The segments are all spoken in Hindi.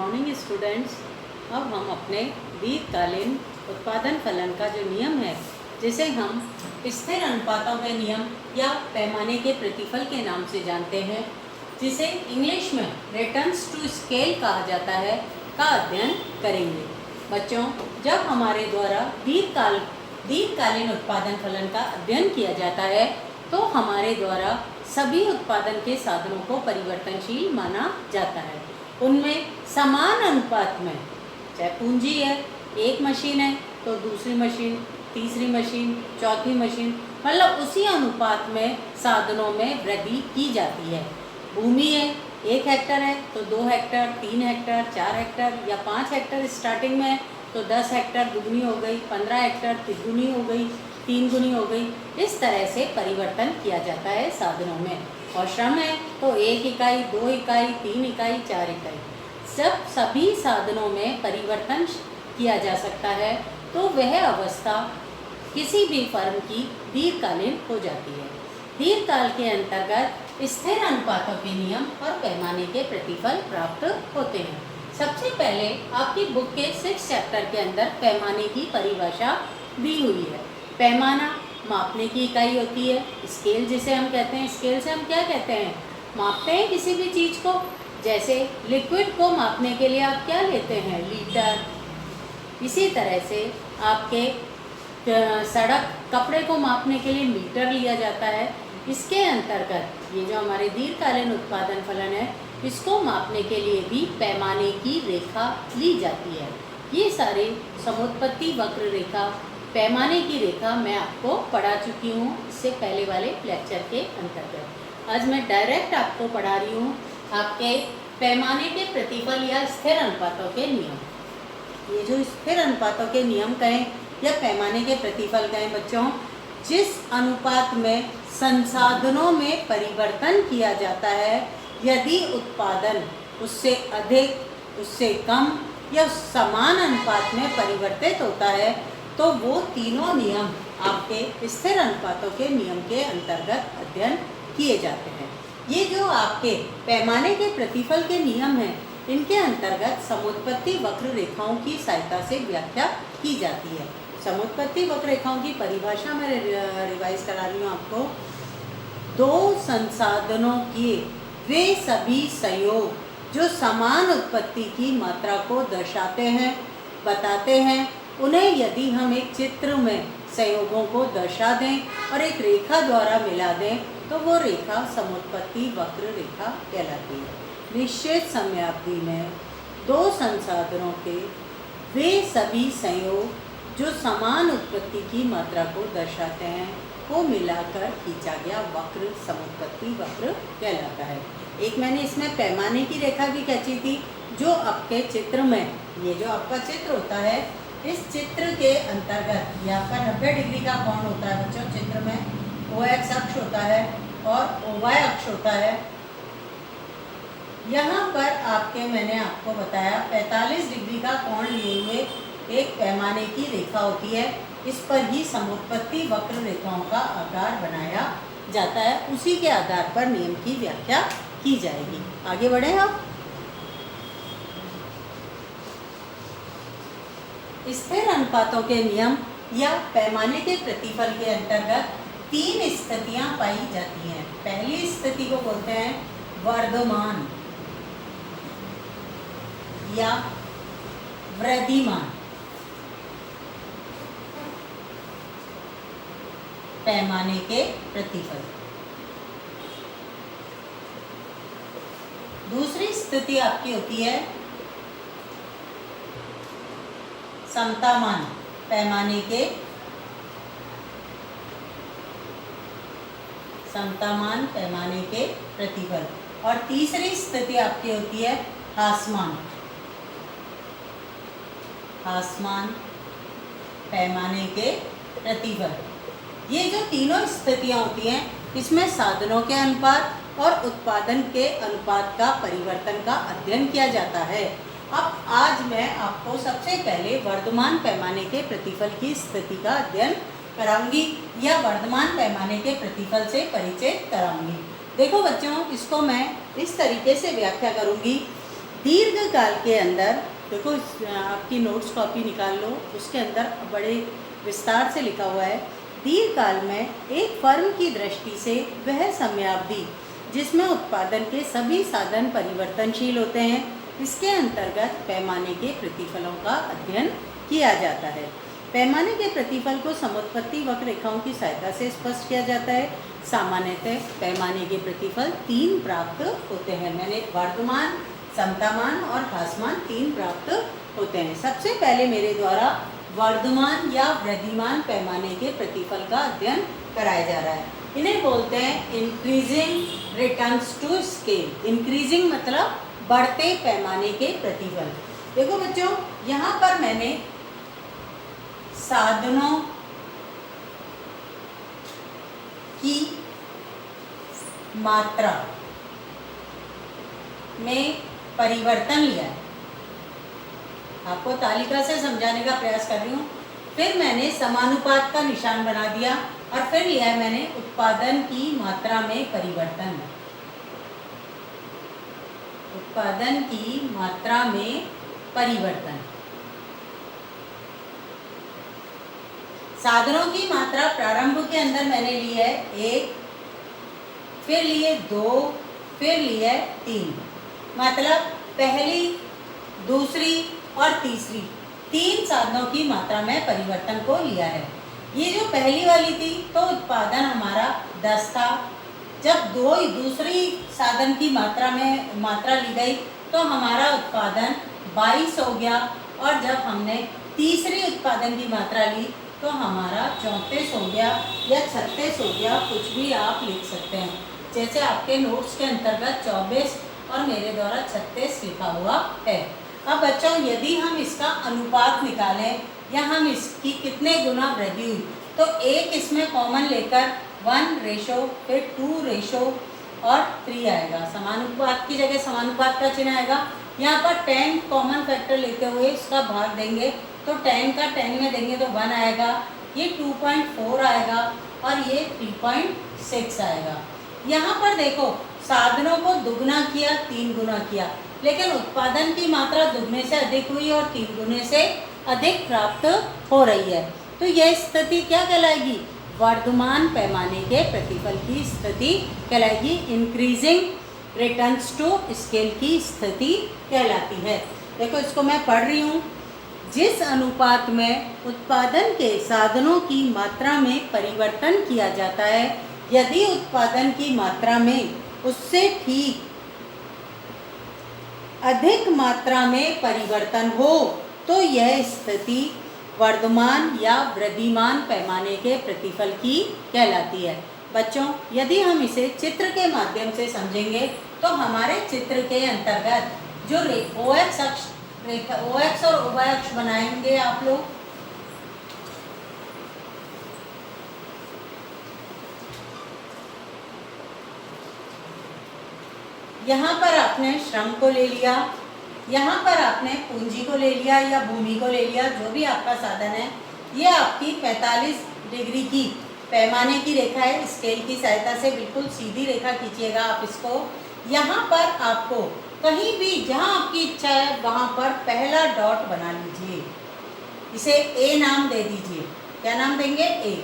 Morning students. अब हम अपने दीर्घकालीन उत्पादन फलन का जो नियम है, जिसे हम स्थिर अनुपातों के नियम या पैमाने के प्रतिफल के नाम से जानते हैं, जिसे इंग्लिश में रिटर्न्स टू स्केल कहा जाता है, का अध्ययन करेंगे। बच्चों, जब हमारे द्वारा दीर्घकालीन उत्पादन फलन का अध्ययन किया जाता है तो हमारे द्वारा सभी उत्पादन के साधनों को परिवर्तनशील माना जाता है। उनमें समान अनुपात में, चाहे पूंजी है, एक मशीन है तो दूसरी मशीन, तीसरी मशीन, चौथी मशीन, मतलब उसी अनुपात में साधनों में वृद्धि की जाती है। भूमि है, 1 हेक्टर है तो 2 हेक्टर, 3 हेक्टर, 4 हेक्टर या 5 हेक्टर स्टार्टिंग में है तो 10 हेक्टर दुगनी हो गई, 15 हेक्टर तिगुनी हो गई, 3 गुनी हो गई। इस तरह से परिवर्तन किया जाता है साधनों में। और श्रम है तो 1 इकाई, 2 इकाई, 3 इकाई, 4 इकाई। जब सभी साधनों में परिवर्तन किया जा सकता है तो वह अवस्था किसी भी फर्म की दीर्घकालीन हो जाती है। दीर्घकाल के अंतर्गत स्थिर अनुपातों के नियम और पैमाने के प्रतिफल प्राप्त होते हैं। सबसे पहले आपकी बुक के 6 चैप्टर के अंदर पैमाने की परिभाषा दी हुई है। पैमाना मापने की इकाई होती है। स्केल जिसे हम कहते हैं, स्केल से हम क्या कहते हैं, मापते हैं किसी भी चीज़ को। जैसे लिक्विड को मापने के लिए आप क्या लेते हैं, लीटर। इसी तरह से आपके सड़क कपड़े को मापने के लिए मीटर लिया जाता है। इसके अंतर्गत ये जो हमारे दीर्घकालीन उत्पादन फलन है, इसको मापने के लिए भी पैमाने की रेखा ली जाती है। ये सारे समुत्पत्ति वक्र रेखा, पैमाने की रेखा मैं आपको पढ़ा चुकी हूँ इससे पहले वाले लेक्चर के अंतर्गत। आज मैं डायरेक्ट आपको पढ़ा रही हूँ आपके पैमाने के प्रतिफल या स्थिर अनुपातों के नियम। ये जो स्थिर अनुपातों के नियम कहें या पैमाने के प्रतिफल कहें बच्चों, जिस अनुपात में संसाधनों में परिवर्तन किया जाता है, यदि उत्पादन उससे अधिक, उससे कम या समान अनुपात में परिवर्तित होता है तो वो तीनों नियम आपके स्थिर अनुपातों के नियम के अंतर्गत अध्ययन किए जाते हैं। ये जो आपके पैमाने के प्रतिफल के नियम हैं, इनके अंतर्गत समुत्पत्ति वक्र रेखाओं की सहायता से व्याख्या की जाती है। समुत्पत्ति वक्र रेखाओं की परिभाषा मैं रिवाइज करा रही हूँ आपको। 2 संसाधनों के वे सभी संयोग जो समान उत्पत्ति की मात्रा को दर्शाते हैं, बताते हैं, उन्हें यदि हम एक चित्र में संयोगों को दर्शा दें और एक रेखा द्वारा मिला दें तो वो रेखा समुत्पत्ति वक्र रेखा कहलाती है। निश्चित समयावधि में 2 संसाधनों के वे सभी संयोग जो समान उत्पत्ति की मात्रा को दर्शाते हैं को मिलाकर खींचा गया वक्र समुत्पत्ति वक्र कहलाता है। एक मैंने इसमें पैमाने की रेखा भी खींची थी, जो आपके चित्र में, ये जो आपका चित्र होता है, इस चित्र के अंतर्गत ये आपका 90 डिग्री का कोण होता है बच्चों। चित्र में OX अक्ष होता है और OY अक्ष होता है। यहाँ पर आपके मैंने आपको बताया 45 डिग्री का कोण लिए हुए एक पैमाने की रेखा होती है। इस पर ही समुत्पत्ति वक्र रेखाओं का आकार बनाया जाता है। उसी के आधार पर नियम की व्याख्या की जाएगी। आगे बढ़े आप। स्थिर अनुपातों के नियम या पैमाने के प्रतिफल के अंतर्गत 3 स्थितियां पाई जाती हैं। पहली स्थिति को बोलते हैं वर्धमान या वृद्धिमान पैमाने के प्रतिफल। दूसरी स्थिति आपकी होती है समतामान पैमाने के प्रतिफल। और तीसरी स्थिति आपकी होती है ह्रासमान पैमाने के प्रतिफल। ये जो तीनों स्थितियां होती हैं, इसमें साधनों के अनुपात और उत्पादन के अनुपात का परिवर्तन का अध्ययन किया जाता है। अब आज मैं आपको सबसे पहले वर्धमान पैमाने के प्रतिफल की स्थिति का अध्ययन कराऊंगी या वर्धमान पैमाने के प्रतिफल से परिचय कराऊंगी। देखो बच्चों, इसको मैं इस तरीके से व्याख्या करूंगी दीर्घकाल के अंदर, देखो आपकी नोट्स कॉपी निकाल लो, उसके अंदर बड़े विस्तार से लिखा हुआ है, दीर्घकाल में एक फर्म की दृष्टि से वह समयावधि जिसमें उत्पादन के सभी साधन परिवर्तनशील होते हैं, इसके अंतर्गत पैमाने के प्रतिफलों का अध्ययन किया जाता है। पैमाने के प्रतिफल को समुत्पत्ति वक्र रेखाओं की सहायता से स्पष्ट किया जाता है। सामान्यतः पैमाने के प्रतिफल 3 प्राप्त होते हैं। मैंने वर्धमान, समतामान और ह्रासमान 3 प्राप्त होते हैं। सबसे पहले मेरे द्वारा वर्धमान या वृद्धिमान पैमाने के प्रतिफल का अध्ययन कराया जा रहा है। इन्हें बोलते हैं increasing returns to scale. Increasing मतलब बढ़ते पैमाने के प्रतिफल। देखो बच्चों, यहाँ पर मैंने साधनों की मात्रा में परिवर्तन लिया है। आपको तालिका से समझाने का प्रयास कर रही हूँ। फिर मैंने समानुपात का निशान बना दिया और फिर लिया है मैंने उत्पादन की मात्रा में परिवर्तन। उत्पादन की मात्रा में परिवर्तन। साधनों की मात्रा प्रारंभ के अंदर मैंने ली है 1, फिर लिए 2, फिर लिए 3। मतलब पहली, दूसरी और तीसरी 3 साधनों की मात्रा में परिवर्तन को लिया है। ये जो पहली वाली थी तो उत्पादन हमारा 10 था। जब दूसरी साधन की मात्रा ली गई तो हमारा उत्पादन 22 हो गया, और जब हमने तीसरी उत्पादन की मात्रा ली तो हमारा 34 हो गया या 36 हो गया, कुछ भी आप लिख सकते हैं। जैसे आपके नोट्स के अंतर्गत 24 और मेरे द्वारा 36 लिखा हुआ है। अब बच्चों, यदि हम इसका अनुपात निकालें या हम इसकी कितने गुना वृद्धि हुई, तो एक इसमें कॉमन लेकर 1:, फिर 2:, और 3 आएगा। समानुपात की जगह समानुपात का चिन्ह आएगा। यहाँ पर 10 कॉमन फैक्टर लेते हुए इसका भाग देंगे तो 10 का 10 में देंगे तो 1 आएगा, ये 2.4 आएगा और ये 3.6 आएगा। यहाँ पर देखो, साधनों को दुगना किया, 3 गुना किया, लेकिन उत्पादन की मात्रा दुगने से अधिक हुई और 3 गुने से अधिक प्राप्त हो रही है। तो यह स्थिति क्या कहलाएगी? वर्धमान पैमाने के प्रतिफल की स्थिति कहलाएगी। इंक्रीजिंग रिटर्न्स टू स्केल की स्थिति कहलाती है। देखो, इसको मैं पढ़ रही हूँ। जिस अनुपात में उत्पादन के साधनों की मात्रा में परिवर्तन किया जाता है, यदि उत्पादन की मात्रा में उससे ठीक अधिक मात्रा में परिवर्तन हो तो यह स्थिति वर्धमान या वृद्धिमान पैमाने के प्रतिफल की कहलाती है। बच्चों, यदि हम इसे चित्र के माध्यम से समझेंगे तो हमारे चित्र के अंतर्गत जो OX और उभय अक्ष बनाएंगे आप लोग, यहाँ पर आपने श्रम को ले लिया, यहाँ पर आपने पूंजी को ले लिया या भूमि को ले लिया, जो भी आपका साधन है। ये आपकी 45 डिग्री की पैमाने की रेखा है। स्केल की सहायता से बिल्कुल सीधी रेखा खींचिएगा आप इसको। यहाँ पर आपको कहीं भी जहाँ आपकी इच्छा है वहाँ पर पहला डॉट बना लीजिए, इसे A नाम दे दीजिए। क्या नाम देंगे? A।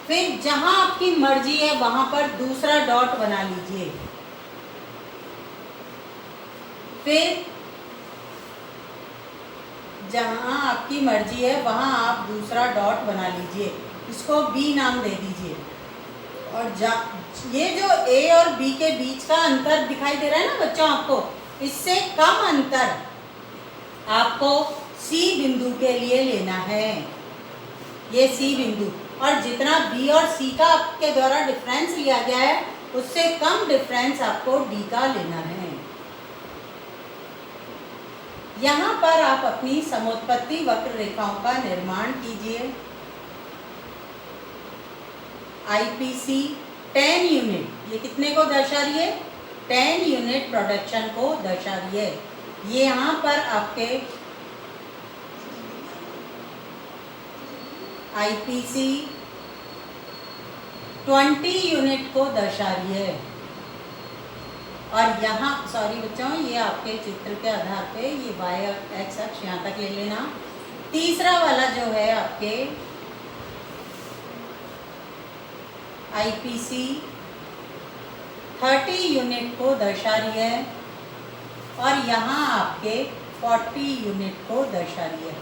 फिर जहाँ आपकी मर्जी है वहाँ पर दूसरा डॉट बना लीजिए। फिर जहाँ आपकी मर्जी है वहाँ आप दूसरा डॉट बना लीजिए, इसको B नाम दे दीजिए। और ये जो A और B के बीच का अंतर दिखाई दे रहा है ना बच्चों आपको, इससे कम अंतर आपको C बिंदु के लिए लेना है। ये C बिंदु, और जितना B और C का आपके द्वारा डिफरेंस लिया गया है उससे कम डिफरेंस आपको D का लेना है। यहाँ पर आप अपनी समोत्पत्ति वक्र रेखाओं का निर्माण कीजिए। IPC 10 यूनिट, ये कितने को दर्शा रही है? 10 यूनिट प्रोडक्शन को दर्शा रही है। ये यहाँ पर आपके IPC 20 यूनिट को दर्शा रही है। और यहाँ सॉरी बच्चों, ये आपके चित्र के आधार पे ये वाई एक्स अक्ष यहाँ तक ले लेना। तीसरा वाला जो है आपके आईपीसी 30 यूनिट को दर्शा रही है और यहाँ आपके 40 यूनिट को दर्शा रही है।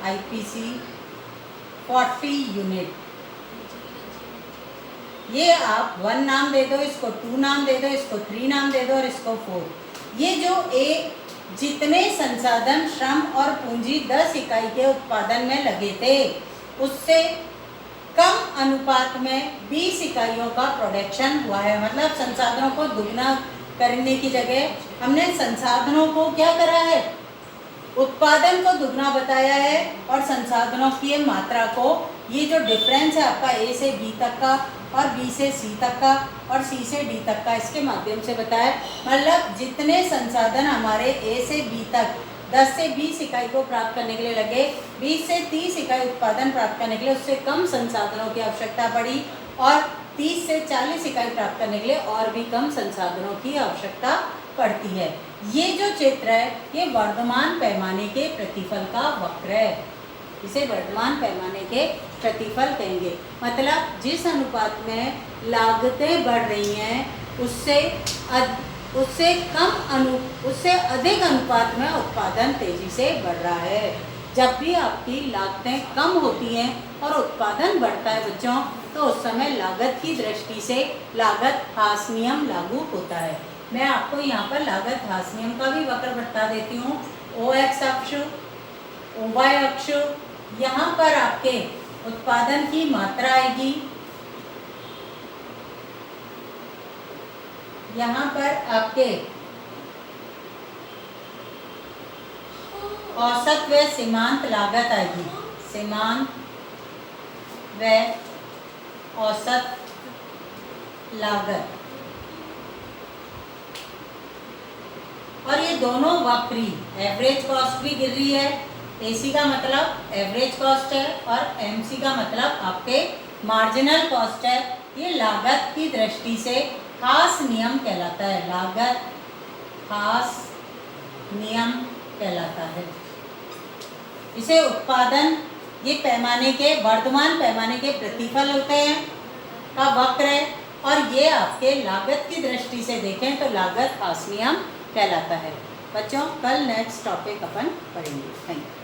आईपीसी 40 यूनिट, ये आप 1 नाम दे दो, इसको 2 नाम दे दो, इसको 3 नाम दे दो और इसको 4। ये जो जितने संसाधन, श्रम और पूंजी 10 इकाई के उत्पादन में लगे थे, उससे कम अनुपात में 20 इकाइयों का प्रोडक्शन हुआ है। मतलब संसाधनों को दुगना करने की जगह हमने संसाधनों को क्या करा है, उत्पादन को दुगना बताया है और संसाधनों की मात्रा को, ये जो डिफरेंस है आपका ए से बी तक का और बी से सी तक का और सी से डी तक का, इसके माध्यम से बताया। मतलब जितने संसाधन हमारे ए से बी तक 10 से 20 इकाई को प्राप्त करने के लिए लगे, 20 से 30 इकाई उत्पादन प्राप्त करने के लिए उससे कम संसाधनों की आवश्यकता पड़ी और 30 से 40 इकाई प्राप्त करने के लिए और भी कम संसाधनों की आवश्यकता पड़ती है। ये जो चित्र है ये वर्तमान पैमाने के प्रतिफल का वक्र है, इसे वर्तमान पैमाने के प्रतिफल कहेंगे। मतलब जिस अनुपात में लागतें बढ़ रही हैं उससे अधिक अनुपात में उत्पादन तेजी से बढ़ रहा है। जब भी आपकी लागतें कम होती हैं और उत्पादन बढ़ता है बच्चों, तो उस समय लागत की दृष्टि से लागत ह्रास नियम लागू होता है। मैं आपको यहाँ पर लागत ह्रास नियम का भी वक्र बता देती हूँ। ओ एक्स अक्ष, ओ वाई अक्ष, यहाँ पर आपके उत्पादन की मात्रा आएगी, यहाँ पर आपके औसत व सीमांत लागत आएगी, सीमांत व औसत लागत, और ये दोनों वक्री, एवरेज कॉस्ट भी गिर रही है। एसी का मतलब एवरेज कॉस्ट है और एमसी का मतलब आपके मार्जिनल कॉस्ट है। ये लागत की दृष्टि से ह्रास नियम कहलाता है, लागत ह्रास नियम कहलाता है। इसे उत्पादन, ये पैमाने के, वर्तमान पैमाने के प्रतिफल होते हैं का वक्र है और ये आपके लागत की दृष्टि से देखें तो लागत ह्रास नियम कहलाता है। बच्चों कल नेक्स्ट टॉपिक अपन पढ़ेंगे। Thank you.